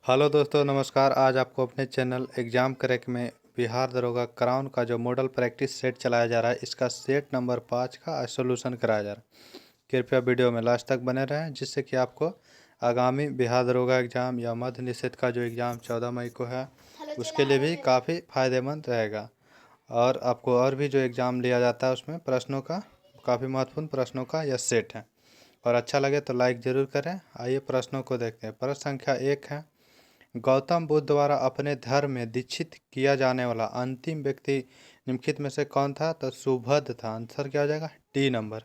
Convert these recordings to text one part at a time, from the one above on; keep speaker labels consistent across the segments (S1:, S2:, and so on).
S1: Hello दोस्तों, नमस्कार। आज आपको अपने चैनल एग्ज़ाम क्रैक में बिहार दरोगा क्राउन का जो मॉडल प्रैक्टिस सेट चलाया जा रहा है, इसका सेट नंबर 5 का सॉल्यूशन कराया जा रहा है। कृपया वीडियो में लास्ट तक बने रहें, जिससे कि आपको आगामी बिहार दरोगा एग्ज़ाम या मध्य निषेध का जो एग्ज़ाम 14 मई को है, उसके लिए भी काफ़ी फ़ायदेमंद रहेगा। और आपको और भी जो एग्ज़ाम लिया जाता है उसमें प्रश्नों का, काफ़ी महत्वपूर्ण प्रश्नों का यह सेट है। और अच्छा लगे तो लाइक ज़रूर करें। आइए प्रश्नों को देखते हैं। प्रश्न संख्या 1 है, गौतम बुद्ध द्वारा अपने धर्म में दीक्षित किया जाने वाला अंतिम व्यक्ति निम्नलिखित में से कौन था? तो सुबुद्ध था। आंसर क्या हो जाएगा? D number.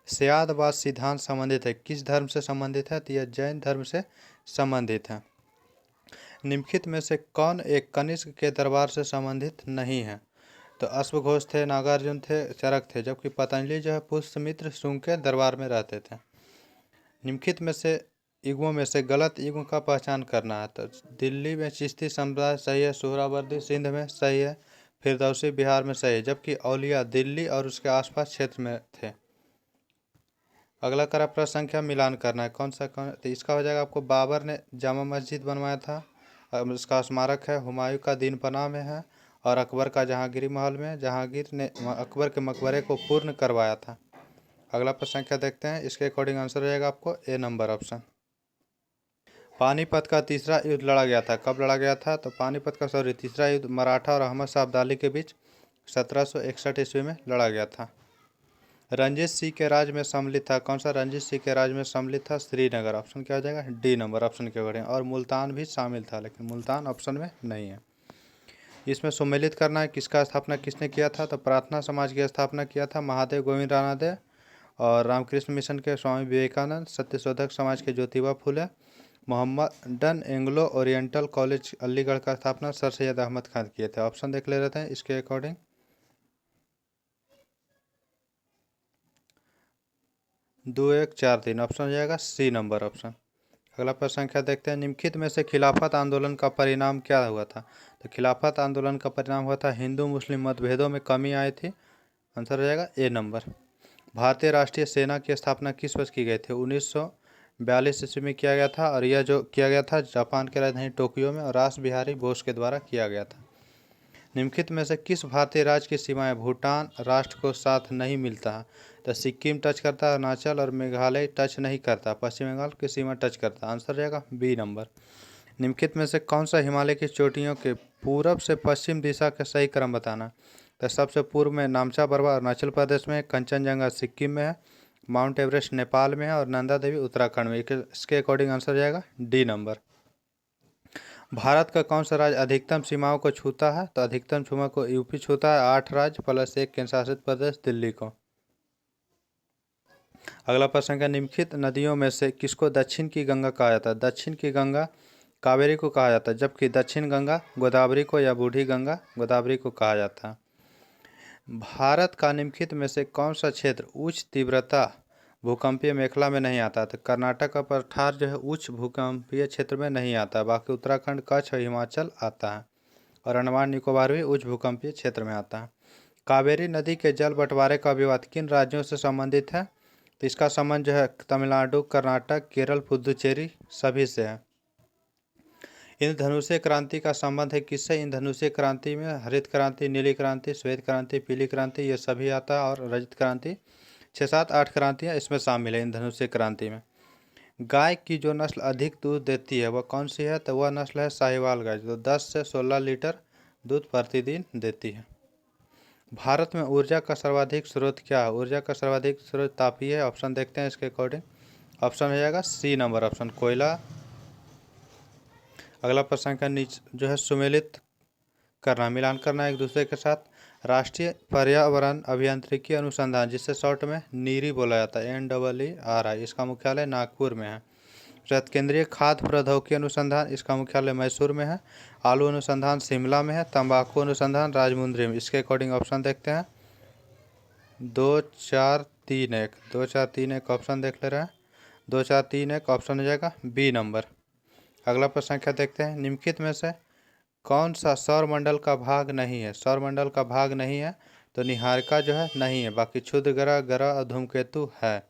S1: सयादवाद सिद्धांत संबंधित है, किस धर्म से संबंधित है? तो यह जैन धर्म से संबंधित है। निम्नलिखित में से कौन एक कनिष्क के दरबार से संबंधित नहीं है? तो अश्वघोष थे, नागार्जुन थे, चरक थे, जबकि पतंजलि जो है पुष्यमित्र शुंग के दरबार में रहते थे। निम्नलिखित में से युगों में से गलत युग का पहचान करना है। तो दिल्ली में चिश्ती संप्रदाय सही है, सोहरावर्दी सिंध में सही है, फिरदौसी बिहार में सही है, जबकि औलिया दिल्ली और उसके आसपास क्षेत्र में थे। अगला करा प्रश्न संख्या मिलान करना है, कौन तो इसका हो जाएगा आपको बाबर ने जामा मस्जिद बनवाया था, इसका स्मारक है हुमायूं का दीन पनाह में है, और अकबर का जहांगीरी महल में। जहांगीर ने अकबर के मकबरे को पूर्ण करवाया था। अगला प्रश्न संख्या देखते हैं, इसके अकॉर्डिंग आंसर हो जाएगा आपको ए नंबर ऑप्शन। पानीपत का तीसरा युद्ध लड़ा गया था, कब लड़ा गया था? तो पानीपत का तीसरा युद्ध मराठा और अहमद शाह अब्दाली के बीच 1761 ईस्वी में लड़ा गया था। रंजीत सिंह के राज में सम्मिलित था, कौन सा रंजीत सिंह के राज में सम्मिलित था? श्रीनगर। ऑप्शन क्या हो जाएगा? डी नंबर ऑप्शन के अकॉर्डिंग। और मुल्तान भी शामिल था, लेकिन मुल्तान ऑप्शन में नहीं है। इसमें सम्मिलित करना है, किसका स्थापना किसने किया था? तो प्रार्थना समाज की स्थापना किया था महादेव गोविंद रानादे, और रामकृष्ण मिशन के स्वामी विवेकानंद, सत्यशोधक समाज के Jyotiba Phule, Mohammedan Anglo Oriental College Aligarh का स्थापना सर सैयद अहमद खान किए थे। ऑप्शन देख ले रहे हैं इसके अकॉर्डिंग। 2143 ऑप्शन हो जाएगा सी नंबर ऑप्शन। अगला प्रश्न संख्या देखते हैं, निम्नलिखित में से खिलाफत आंदोलन का परिणाम क्या हुआ था? तो खिलाफत आंदोलन का परिणाम हुआ था हिंदू मुस्लिम मतभेदों में कमी आई थी। आंसर हो जाएगा ए नंबर। भारतीय राष्ट्रीय सेना की स्थापना किस वर्ष की गई थी? 1942 ईस्वी में किया गया था, और यह जो किया गया था जापान के राजधानी टोक्यो में, और रास बिहारी बोस के द्वारा किया गया था। निम्नलिखित में से किस भारतीय राज्य की सीमाएं भूटान राष्ट्र को साथ नहीं मिलता है? तो सिक्किम टच करता है, अरुणाचल और मेघालय टच नहीं करता, पश्चिम बंगाल की सीमा टच करता है। आंसर रहेगा बी नंबर। निम्नलिखित में से कौन सा हिमालय की चोटियों के पूरब से पश्चिम दिशा का सही क्रम बताना? तो सबसे पूर्व में नामचा बरवा अरुणाचल प्रदेश में, कंचनजंगा सिक्किम में है, माउंट एवरेस्ट नेपाल में है, और नंदा देवी उत्तराखंड में। इसके अकॉर्डिंग आंसर जाएगा डी नंबर। भारत का कौन सा राज्य अधिकतम सीमाओं को छूता है? तो अधिकतम सीमा को यूपी छूता है, 8 राज्य प्लस 1 केंद्र शासित प्रदेश दिल्ली को। अगला प्रश्न है, निम्नलिखित नदियों में से किसको दक्षिण की गंगा कहा जाता है? दक्षिण की गंगा कावेरी को कहा जाता है, जबकि दक्षिण गंगा गोदावरी को या बूढ़ी गंगा गोदावरी को कहा जाता है। भारत का निम्नलिखित में से कौन सा क्षेत्र उच्च तीव्रता भूकंपीय मेखला में नहीं आता? तो कर्नाटक का पठार जो है उच्च भूकंपीय क्षेत्र में नहीं आता, बाकी उत्तराखंड, कच्छ और हिमाचल आता है, और अंडमान निकोबार भी उच्च भूकंपीय क्षेत्र में आता है। कावेरी नदी के जल बंटवारे का विवाद किन राज्यों से संबंधित है? तो इसका संबंध जो है तमिलनाडु, कर्नाटक, केरल, पुदुचेरी सभी से है। इंद्रधनुषीय क्रांति का संबंध है किससे? इंद्रधनुषीय क्रांति में हरित क्रांति, नीली क्रांति, श्वेत क्रांति, पीली क्रांति ये सभी आता है, और रजत क्रांति 6, 7, 8 क्रांतियाँ इसमें शामिल है इंद्रधनुषीय क्रांति में। गाय की जो नस्ल अधिक दूध देती है वह कौन सी है? तो वह नस्ल है साहिवाल गाय, जो 10 से 16 लीटर दूध प्रतिदिन देती है। भारत में ऊर्जा का सर्वाधिक स्रोत क्या है? ऊर्जा का सर्वाधिक स्रोत तापीय है। ऑप्शन देखते हैं इसके अकॉर्डिंग। ऑप्शन हो जाएगा सी नंबर ऑप्शन, कोयला। अगला प्रश्न का जो है सुमेलित करना, मिलान करना एक दूसरे के साथ। राष्ट्रीय पर्यावरण अभियांत्रिकी अनुसंधान, जिससे शॉर्ट में नीरी बोला जाता है, NEERI, इसका मुख्यालय नागपुर में है। शत केंद्रीय खाद्य प्रौद्योगिकी अनुसंधान, इसका मुख्यालय मैसूर में है। आलू अनुसंधान शिमला में है। तंबाकू अनुसंधान राजमुंद्री में। इसके अकॉर्डिंग ऑप्शन देखते हैं 2, 4, 3, 1, 2, 4, 3, 1 ऑप्शन देख ले रहे हैं। 2, 4, 3, 1 ऑप्शन हो जाएगा बी नंबर। अगला प्रश्न संख्या देखते हैं, निम्नलिखित में से कौन सा सौर मंडल का भाग नहीं है? सौर मंडल का भाग नहीं है, तो निहारिका जो है नहीं है, बाकी क्षुद्र ग्रह, ग्रह और धूमकेतु है।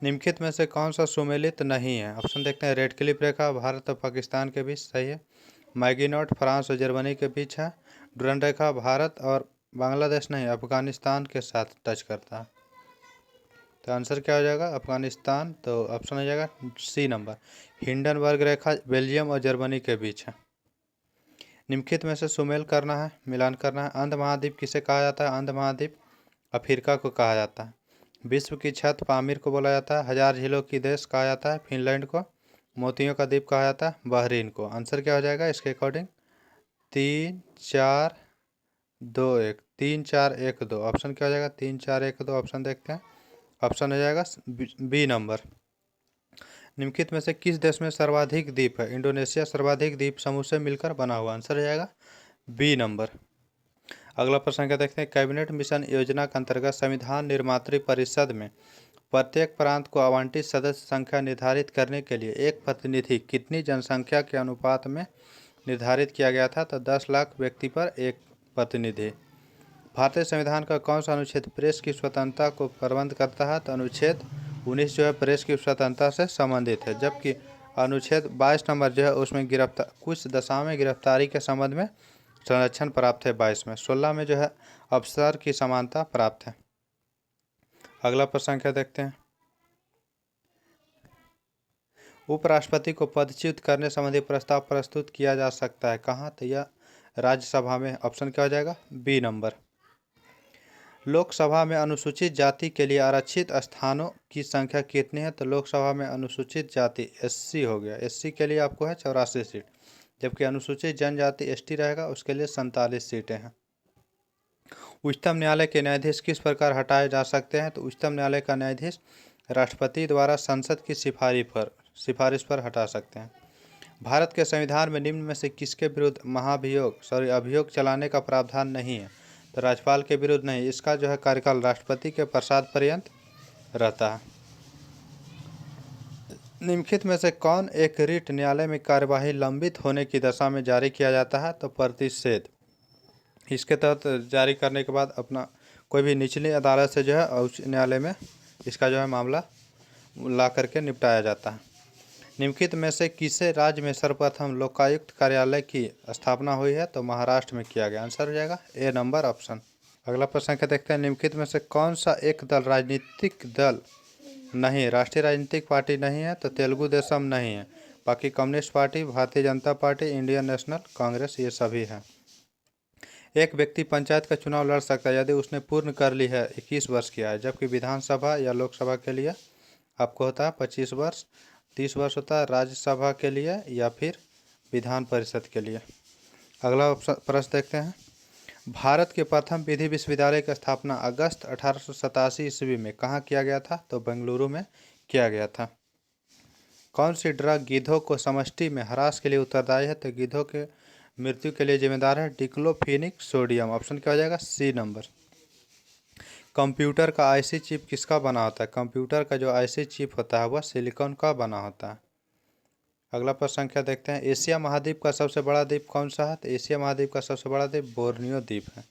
S1: निम्नलिखित में से कौन सा सुमेलित नहीं है? ऑप्शन देखते हैं। रेड क्लिफ रेखा भारत और पाकिस्तान के बीच, सही है। मैगीनोट फ्रांस और जर्मनी के बीच है। डुरंड रेखा भारत और बांग्लादेश नहीं, अफगानिस्तान के साथ टच करता है। तो आंसर क्या हो जाएगा? अफगानिस्तान। तो ऑप्शन हो जाएगा सी नंबर। हिंडनबर्ग रेखा बेल्जियम और जर्मनी के बीच है। निम्नलिखित में से सुमेल करना है, मिलान करना है। अंध महाद्वीप किसे कहा जाता है? अंध महाद्वीप अफ्रीका को कहा जाता है। विश्व की छत पामीर को बोला जाता है। हजार झीलों की देश कहा जाता है फिनलैंड को। मोतियों का द्वीप कहा जाता है बहरीन को। आंसर क्या हो जाएगा इसके अकॉर्डिंग? 3 4 2 1, 3 4 1 2। ऑप्शन क्या हो जाएगा? 3 4 1 2। ऑप्शन देखते हैं। ऑप्शन हो जाएगा बी नंबर। निम्नलिखित में से किस देश में सर्वाधिक द्वीप है? इंडोनेशिया सर्वाधिक द्वीप समूह से मिलकर बना हुआ। आंसर हो जाएगा बी नंबर। अगला प्रश्न क्या देखते हैं। कैबिनेट मिशन योजना के अंतर्गत संविधान निर्मात्री परिषद में प्रत्येक प्रांत को आवंटित सदस्य संख्या निर्धारित करने के लिए एक प्रतिनिधि कितनी जनसंख्या के अनुपात में निर्धारित किया गया था? तो 10 लाख व्यक्ति पर एक प्रतिनिधि। भारतीय संविधान का कौन सा अनुच्छेद प्रेस की स्वतंत्रता को प्रबंध करता है? तो अनुच्छेद 19 जो है प्रेस की स्वतंत्रता से संबंधित है। जबकि अनुच्छेद 22 नंबर जो है उसमें कुछ दशा में गिरफ्तारी के संबंध में संरक्षण प्राप्त है। 22 में। 16 में जो है अवसर की समानता प्राप्त है। अगला प्रश्न क्या देखते हैं। उपराष्ट्रपति को पदच्युत करने संबंधी प्रस्ताव प्रस्तुत किया जा सकता है कहाँ? तो यह राज्यसभा में। ऑप्शन क्या हो जाएगा? B number. लोकसभा में अनुसूचित जाति के लिए आरक्षित स्थानों की संख्या कितनी है? तो लोकसभा में अनुसूचित जाति एससी हो गया। एससी के लिए आपको है 84 सीट, जबकि अनुसूचित जनजाति एसटी रहेगा, उसके लिए 47 सीटें हैं। उच्चतम न्यायालय के न्यायाधीश किस प्रकार हटाए जा सकते हैं? तो उच्चतम न्यायालय का न्यायाधीश राष्ट्रपति द्वारा संसद की सिफारिश पर हटा सकते हैं। भारत के संविधान में निम्न में से किसके विरुद्ध अभियोग चलाने का प्रावधान नहीं है? तो राज्यपाल के विरुद्ध नहीं, इसका जो है कार्यकाल राष्ट्रपति के प्रसाद पर्यंत रहता है। निम्नलिखित में से कौन एक रिट न्यायालय में कार्यवाही लंबित होने की दशा में जारी किया जाता है? तो प्रतिषेध। इसके तहत जारी करने के बाद अपना कोई भी निचली अदालत से जो है उच्च न्यायालय में इसका जो है मामला ला करके निपटाया जाता है। निम्नलिखित में से किसे राज्य में सर्वप्रथम लोकायुक्त कार्यालय की स्थापना हुई है? तो महाराष्ट्र में किया गया। आंसर हो जाएगा ए नंबर ऑप्शन। अगला प्रश्न क्या देखते हैं। निम्नलिखित में से कौन सा एक दल राजनीतिक दल नहीं, राष्ट्रीय राजनीतिक पार्टी नहीं है? तो तेलुगु देशम नहीं है, बाकी communist party, Bharatiya Janata party, Indian national Congress ये सभी है। एक व्यक्ति पंचायत का चुनाव लड़ सकता है यदि उसने पूर्ण कर ली है 21 वर्ष किया है, जबकि विधानसभा या लोकसभा के लिए आपको होता है 25 वर्ष, 30 वर्ष होता है राज्यसभा के लिए या फिर विधान परिषद के लिए। अगला प्रश्न देखते हैं। भारत के प्रथम विधि विश्वविद्यालय की स्थापना अगस्त 1887 ईस्वी में कहाँ किया गया था? तो बेंगलुरु में किया गया था। कौन सी ड्रग गिद्धों को समष्टि में ह्रास के लिए उत्तरदायी है? तो गिद्धों के मृत्यु के लिए जिम्मेदार है डिक्लोफेनिक सोडियम। ऑप्शन क्या हो जाएगा? C number. कंप्यूटर का आईसी चिप किसका बना होता है? कंप्यूटर का जो आईसी चिप होता है वह सिलिकॉन का बना होता है। अगला प्रश्न क्या देखते हैं। एशिया महाद्वीप का सबसे बड़ा द्वीप कौन सा है? तो एशिया महाद्वीप का सबसे बड़ा द्वीप बोर्नियो द्वीप है।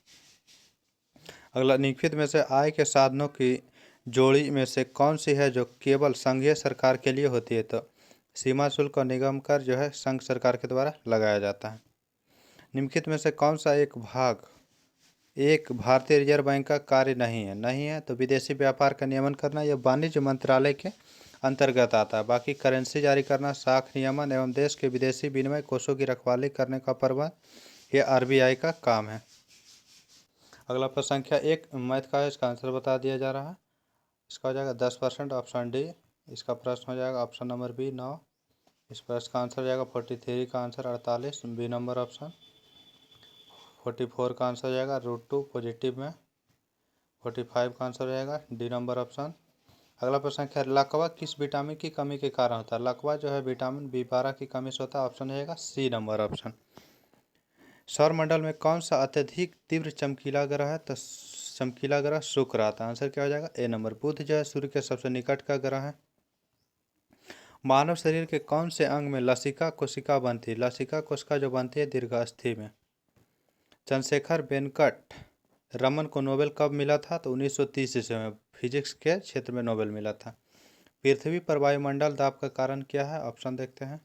S1: अगला, निम्नलिखित में से आय के साधनों की जोड़ी में से कौन सी है जो केवल संघीय सरकार के लिए होती है? तो सीमा शुल्क और निगम कर जो है संघ सरकार के द्वारा लगाया जाता है। निम्नलिखित में से कौन सा एक भारतीय रिजर्व बैंक का कार्य नहीं है? तो विदेशी व्यापार का नियमन करना यह वाणिज्य मंत्रालय के अंतर्गत आता है। बाकी करेंसी जारी करना, साख नियमन एवं देश के विदेशी विनिमय कोषों की रखवाली करने का प्रबंध यह आरबीआई का काम है। अगला प्रश्न संख्या 1 मैथ का है, इसका आंसर बता दिया जा रहा है। इसका हो जाएगा 10%। Option D. इसका प्रश्न हो जाएगा ऑप्शन नंबर बी 9। इस प्रश्न का आंसर हो जाएगा 43 का आंसर 48 बी नंबर ऑप्शन। 44 का आंसर हो जाएगा √2 पॉजिटिव में। 45 का आंसर हो जाएगा डी नंबर ऑप्शन। अगला प्रश्न क्या है। लकवा किस विटामिन की कमी के कारण होता है? लकवा जो है विटामिन B12 की कमी से होता है। ऑप्शन हो जाएगा सी नंबर ऑप्शन। सौरमंडल में कौन सा अत्यधिक तीव्र चमकीला ग्रह है? तो चमकीला ग्रह शुक्र आता है। आंसर क्या हो जाएगा? ए नंबर। बुध जो है सूर्य के सबसे निकट का ग्रह है। मानव शरीर के कौन से अंग में लसिका कोशिका बनती है? लसिका कोशिका जो बनती है दीर्घास्थि में। चंद्रशेखर वेंकट रमन को नोबेल कब मिला था? तो 1930 ईस्वी में फिजिक्स के क्षेत्र में नोबेल मिला था। पृथ्वी पर वायुमंडल दाब का कारण क्या है? ऑप्शन देखते हैं।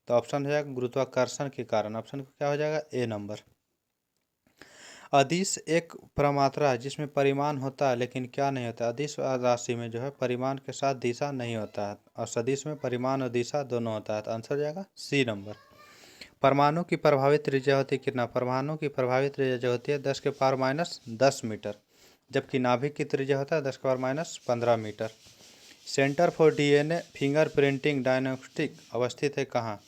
S1: तो ऑप्शन हो जाएगा गुरुत्वाकर्षण के कारण। ऑप्शन क्या हो जाएगा? ए नंबर। अदिश एक प्रमात्रा है जिसमें परिमाण होता है लेकिन क्या नहीं होता? अदिश राशि में जो है परिमाण के साथ दिशा नहीं होता है, और सदिश में परिमाण और दिशा दोनों होता है। तो आंसर हो जाएगा सी नंबर। परमाणु की प्रभावित त्रिज्या होती है कितना? परमाणु की प्रभावित त्रिज्या जो होती है 10⁻10 मीटर, जबकि नाभिक की त्रिज्या होता है 10⁻15 metre. Centre for DNA fingerprinting diagnostic अवस्थित है कहाँ?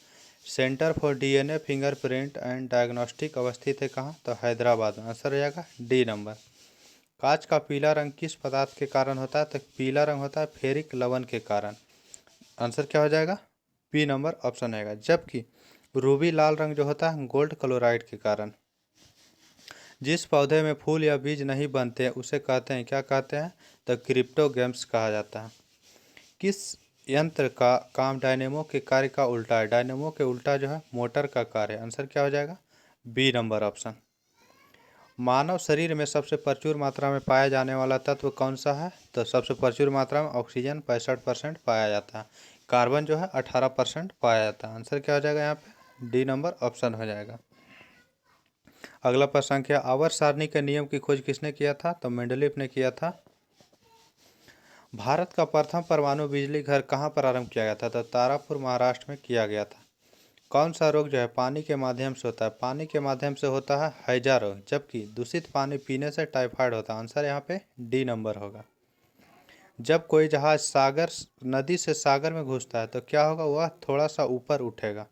S1: Centre for DNA fingerprint and diagnostic अवस्थित है कहाँ? तो हैदराबाद में। आंसर हो जाएगा डी नंबर। कांच का पीला रंग किस पदार्थ के कारण होता है? तो पीला रंग होता है फेरिक लवण के कारण। आंसर क्या हो जाएगा? बी नंबर ऑप्शन आएगा। जबकि रूबी लाल रंग जो होता है गोल्ड क्लोराइड के कारण। जिस पौधे में फूल या बीज नहीं बनते उसे कहते हैं, क्या कहते हैं? तो क्रिप्टोगैम्स कहा जाता है। किस यंत्र का काम डायनेमो के कार्य का उल्टा है? डायनेमो के उल्टा जो है मोटर का कार्य है। आंसर क्या हो जाएगा? B number option. मानव शरीर में सबसे प्रचुर मात्रा में पाया जाने वाला तत्व कौन सा है? तो सबसे प्रचुर मात्रा में ऑक्सीजन 65% पाया जाता है, कार्बन जो है 18% पाया जाता है। आंसर क्या हो जाएगा यहाँ पे? डी नंबर ऑप्शन हो जाएगा। अगला प्रश्न संख्या, आवर्त सारणी के नियम की खोज किसने किया था? तो मेंडलीव ने किया था। भारत का प्रथम परमाणु बिजली घर कहाँ प्रारंभ किया गया था? तो तारापुर महाराष्ट्र में किया गया था। कौन सा रोग जो है पानी के माध्यम से होता है? पानी के माध्यम से होता है हैजा रोग, जबकि दूषित पानी पीने से टाइफाइड होता है। आंसर यहाँ पे डी नंबर होगा। जब कोई जहाज सागर नदी से सागर में घुसता है तो क्या होगा? वह थोड़ा सा ऊपर उठेगा,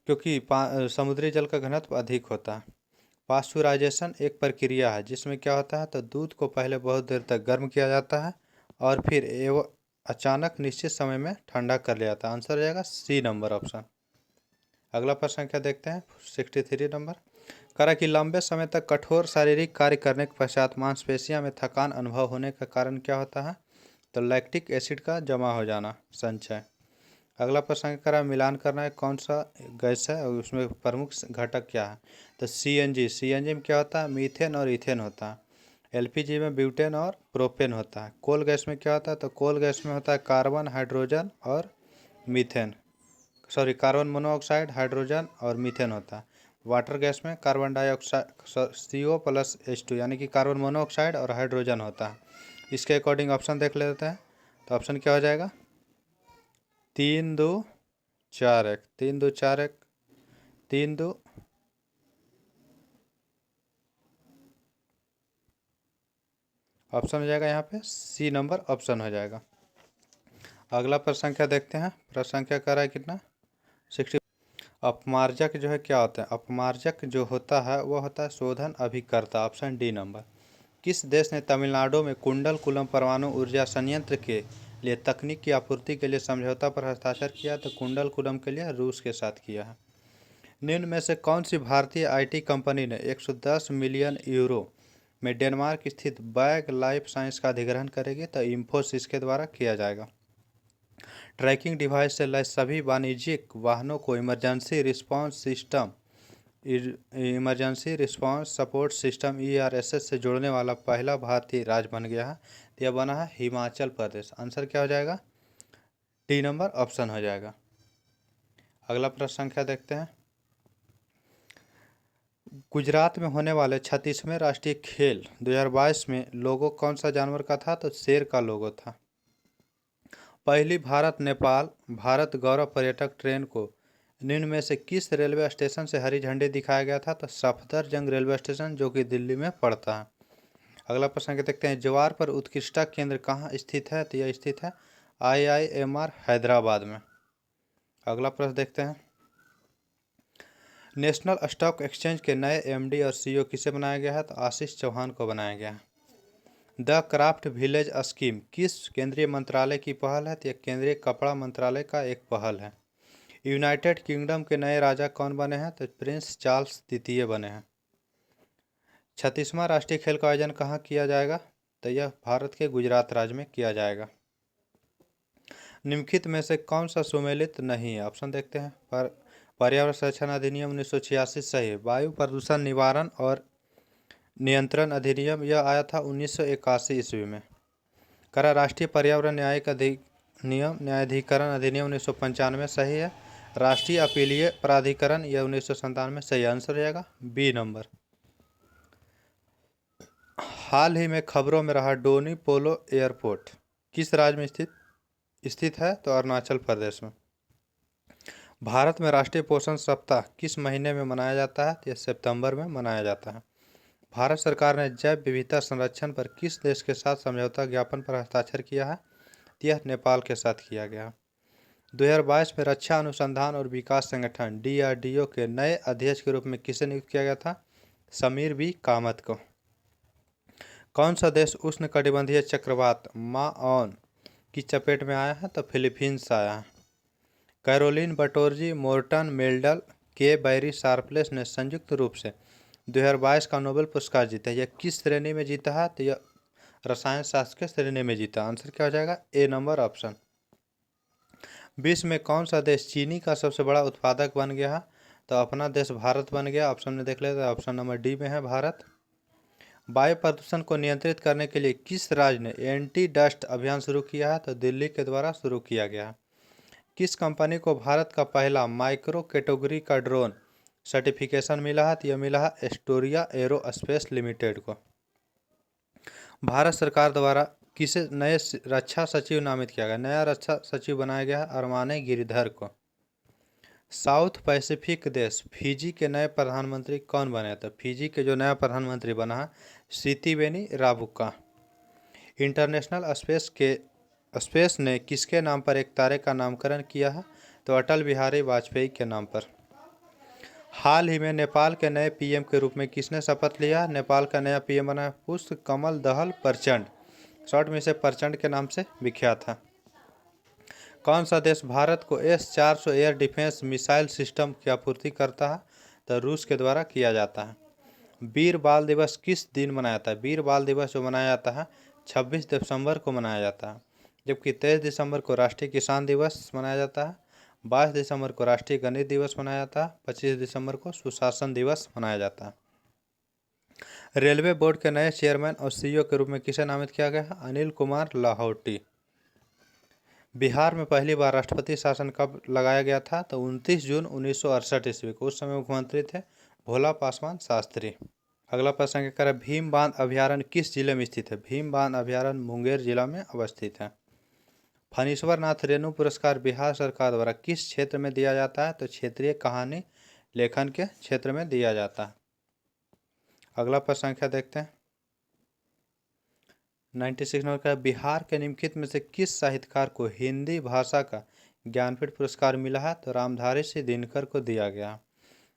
S1: क्योंकि समुद्री जल का घनत्व अधिक होता है। पास्चुराइजेशन एक प्रक्रिया है जिसमें क्या होता है? तो दूध को पहले बहुत देर तक गर्म किया जाता है और फिर अचानक निश्चित समय में ठंडा कर लिया जाता है। आंसर हो जाएगा सी नंबर ऑप्शन। अगला प्रश्न क्या देखते हैं 63 नंबर। करा कि लंबे समय तक कठोर शारीरिक कार्य करने के पश्चात मांसपेशियों में थकान अनुभव होने का कारण क्या होता है? तो लैक्टिक एसिड का जमा हो जाना, संचय। अगला प्रश्न करा मिलान करना है कौन सा गैस है और उसमें प्रमुख घटक क्या है? तो सीएनजी। सीएनजी में क्या होता है? मीथेन और इथेन होता है। एलपीजी में ब्यूटेन और प्रोपेन होता है। कोल गैस में क्या होता है? तो कोल गैस में होता है कार्बन, हाइड्रोजन और methane, sorry carbon monoxide, hydrogen और मीथेन होता है। वाटर गैस में कार्बन डाइऑक्साइड CO+H2 यानी कि कार्बन मोनोऑक्साइड और हाइड्रोजन होता है। इसके अकॉर्डिंग ऑप्शन देख लेते हैं। तो ऑप्शन क्या हो जाएगा? 3 2 4 1, 3 2 4 1, 3 2 ऑप्शन हो जाएगा यहाँ पे सी नंबर ऑप्शन हो जाएगा। अगला प्रश्न संख्या देखते हैं। प्रश्न संख्या कर रहा है कितना 60। अपमार्जक जो है क्या होता है? अपमार्जक जो होता है वह होता है शोधन अभिकर्ता। Option D number. किस देश ने तमिलनाडु में कुंडलकुलम परमाणु ऊर्जा संयंत्र के लिए तकनीक की आपूर्ति के लिए समझौता पर हस्ताक्षर किया? तो कुंडलकुलम के लिए रूस के साथ किया है। निम्न में से कौन सी भारतीय आईटी कंपनी ने 110 मिलियन यूरो में डेनमार्क स्थित बैग लाइफ साइंस का अधिग्रहण करेगी? तो इंफोसिस के द्वारा किया जाएगा। ट्रैकिंग डिवाइस से लैस सभी वाणिज्यिक वाहनों को emergency response support system ERSS से जोड़ने वाला पहला भारतीय राज्य बन गया है। तो यह बना है हिमाचल प्रदेश। आंसर क्या हो जाएगा? डी नंबर ऑप्शन हो जाएगा। अगला प्रश्न संख्या देखते हैं। गुजरात में होने वाले 36वें राष्ट्रीय खेल 2022 में लोगो कौन सा जानवर का था? तो शेर का लोगो था। पहली भारत नेपाल भारत गौरव पर्यटक ट्रेन को निम्न में से किस रेलवे स्टेशन से हरी झंडी दिखाया गया था? तो सफदरजंग रेलवे स्टेशन जो कि दिल्ली में पड़ता है। अगला प्रश्न के देखते हैं। ज्वार पर उत्कृष्टता केंद्र कहाँ स्थित है? तो यह स्थित है IIMR हैदराबाद में। अगला प्रश्न देखते हैं। नेशनल स्टॉक एक्सचेंज के नए MD और CEO किसे बनाया गया है? तो आशीष चौहान को बनाया गया है। द क्राफ्ट विलेज स्कीम किस केंद्रीय मंत्रालय की पहल है? तो यह केंद्रीय कपड़ा मंत्रालय का एक पहल है। यूनाइटेड किंगडम के नए राजा कौन बने हैं? तो प्रिंस चार्ल्स द्वितीय बने हैं। 36वां राष्ट्रीय खेल का आयोजन कहाँ किया जाएगा? तो यह भारत के गुजरात राज्य में किया जाएगा। निम्नलिखित में से कौन सा सुमेलित नहीं है? ऑप्शन देखते हैं। पर्यावरण संरक्षण अधिनियम 1986 सही है। वायु प्रदूषण निवारण और नियंत्रण अधिनियम यह आया था 1981 ईस्वी में। करा राष्ट्रीय पर्यावरण न्यायिक अधिनियम न्यायाधिकरण अधिनियम 1995 सही है। राष्ट्रीय अपीलीय प्राधिकरण यह 1997 सही आंसर हो जाएगा बी नंबर। हाल ही में खबरों में रहा डोनी पोलो एयरपोर्ट किस राज्य में स्थित है? तो अरुणाचल प्रदेश में। भारत में राष्ट्रीय पोषण सप्ताह किस महीने में मनाया जाता है? तो यह सितंबर में मनाया जाता है। भारत सरकार ने जैव विविधता संरक्षण पर किस देश के साथ समझौता ज्ञापन पर हस्ताक्षर किया है? यह नेपाल के साथ किया गया। 2022 में रक्षा अनुसंधान और विकास संगठन DRDO के नए अध्यक्ष के रूप में किसे नियुक्त किया गया था? समीर बी कामत को। कौन सा देश उष्णकटिबंधीय चक्रवात माओन की चपेट में आया है? तो फिलीपींस आया है। कैरोलिन बटोरजी, मोर्टन मेल्डल, के बैरी शार्पलेस ने संयुक्त रूप से 2022 का नोबेल पुरस्कार जीता। यह किस श्रेणी में जीता है? तो यह रसायन शास्त्र के श्रेणी में जीता। आंसर क्या हो जाएगा? ए नंबर ऑप्शन। विश्व में कौन सा देश चीनी का सबसे बड़ा उत्पादक बन गया है? तो अपना देश भारत बन गया। ऑप्शन में देख लेते हैं, ऑप्शन नंबर डी में है भारत। वायु प्रदूषण को नियंत्रित करने के लिए किस राज्य ने एंटी डस्ट अभियान शुरू किया है? तो दिल्ली के द्वारा शुरू किया गया है। किस कंपनी को भारत का पहला माइक्रो कैटेगरी का ड्रोन सर्टिफिकेशन मिला है? तो यह मिला है एस्टोरिया एरोस्पेस लिमिटेड को। भारत सरकार द्वारा किसे नए रक्षा सचिव नामित किया गया? नया रक्षा सचिव बनाया गया है अरमाने गिरिधर को। साउथ पैसिफिक देश फिजी के नए प्रधानमंत्री कौन बने? तो फिजी के जो नया प्रधानमंत्री बना है सितिवेनी राबुका। इंटरनेशनल स्पेस ने किसके नाम पर एक तारे का नामकरण किया है? तो अटल बिहारी वाजपेयी के नाम पर। हाल ही में नेपाल के नए PM के रूप में किसने शपथ लिया? नेपाल का नया PM बना है पुष्प कमल दहल प्रचंड, शॉर्ट में से प्रचंड के नाम से विख्यात है। कौन सा देश भारत को S-400 air defence missile system की आपूर्ति करता है? तो रूस के द्वारा किया जाता है। वीर बाल दिवस किस दिन मनाया जाता है? वीर बाल दिवस जो मनाया जाता है 26 दिसंबर को मनाया जाता है, जबकि 23 दिसंबर को राष्ट्रीय किसान दिवस मनाया जाता है, 22 दिसंबर को राष्ट्रीय गणित दिवस मनाया जाता है, 25 दिसंबर को सुशासन दिवस मनाया जाता है। रेलवे बोर्ड के नए चेयरमैन और CEO के रूप में किसे नामित किया गया है? अनिल कुमार लाहौटी। बिहार में पहली बार राष्ट्रपति शासन कब लगाया गया था? तो 29 जून 1968 ईस्वी को। उस समय मुख्यमंत्री थे भोला पासवान शास्त्री। अगला प्रश्न क्या करें? भीम बांध अभ्यारण्य किस जिले में स्थित है? भीम बांध अभ्यारण्य मुंगेर जिला में अवस्थित है। फणीश्वर नाथ रेणु पुरस्कार बिहार सरकार द्वारा किस क्षेत्र में दिया जाता है? तो क्षेत्रीय कहानी लेखन के क्षेत्र में दिया जाता है। अगला प्रश्न संख्या देखते हैं 96 नंबर का। बिहार के निम्नलिखित में से किस साहित्यकार को हिंदी भाषा का ज्ञानपीठ पुरस्कार मिला है? तो रामधारी सिंह दिनकर को दिया गया।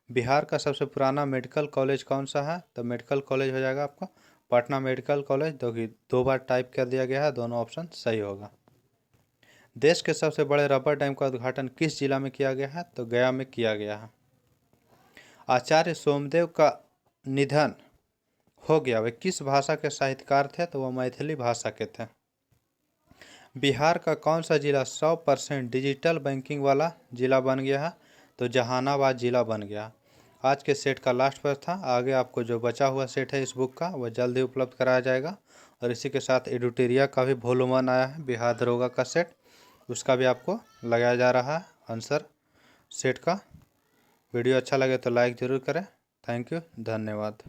S1: बिहार का सबसे पुराना मेडिकल कॉलेज कौन सा है? तो मेडिकल कॉलेज हो जाएगा आपका पटना मेडिकल कॉलेज, जो कि 2 बार टाइप कर दिया गया है, दोनों ऑप्शन सही होगा। देश के सबसे बड़े रबर डैम का उद्घाटन किस जिला में किया गया है? तो गया में किया गया है। आचार्य सोमदेव का निधन हो गया, वे किस भाषा के साहित्यकार थे? तो वह मैथिली भाषा के थे। बिहार का कौन सा जिला 100% डिजिटल बैंकिंग वाला जिला बन गया है? तो जहानाबाद जिला बन गया। आज के सेट का लास्ट प्रश्न था। आगे आपको जो बचा हुआ सेट है इस बुक का वह जल्द ही उपलब्ध कराया जाएगा, और इसी के साथ एडुटेरिया का भी वॉल्यूम 1 आया है बिहार दरोगा का सेट, उसका भी आपको लगाया जा रहा है आंसर सेट का। वीडियो अच्छा लगे तो लाइक ज़रूर करें। थैंक यू, धन्यवाद।